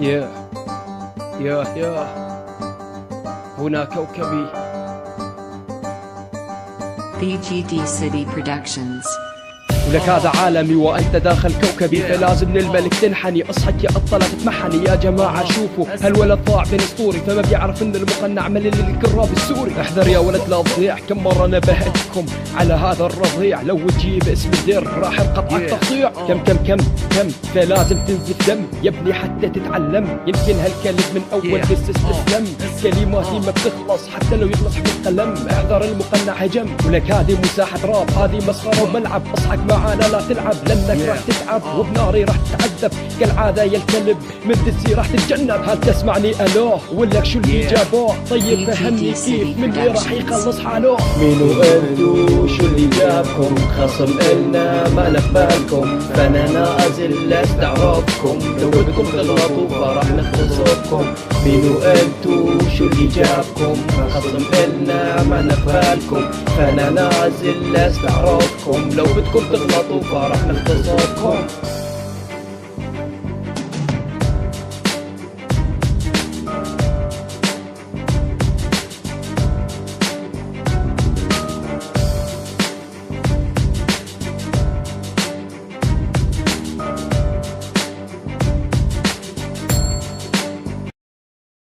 يا يا هنا كوكبي. BGD City Productions. ولك هذا عالمي وأنت داخل كوكبي، فلازم للملك تنحني. اصحك يا أطلع تتمحني يا جماعة، شوفوا هالولد ضاع بين اسطوري، فما بيعرف ان المقنع ملل القراب السوري. احذر يا ولد لا تضيع، كم مرة نبهتكم على هذا الرضيع، لو تجيب اسم الدير راح نقطعك تقطيع. كم فلازم تنزف دم يا ابني حتى تتعلم، يمكن هالكلب من اول بس استسلم. كلماتي ما بتخلص حتى لو يخلص حق القلم، احذر المقنع هجم. ولك هذه مساحة راب، هذه مسخرة وملعب، اصحك معانا لا تلعب لانك راح تتعب، وبناري راح تتعذب كالعادة يا الكلب، من دسي راح تتجنب. هل تسمعني الوه ولك شو اللي جابوه؟ طيب فهمني كيف من اللي راح يخلص حاله. مينو انتو شو اللي جابكم؟ خصم إلنا ما لبالكم، فانا نازل لاستعراضكم، لو بدكم تغلطوا فراح نختصركم. مينو انتو شو اللي جابكم؟ خصم إلنا ما لبالكم، فانا نازل لاستعراضكم، لو بدكم تغلطوا فراح نختصركم.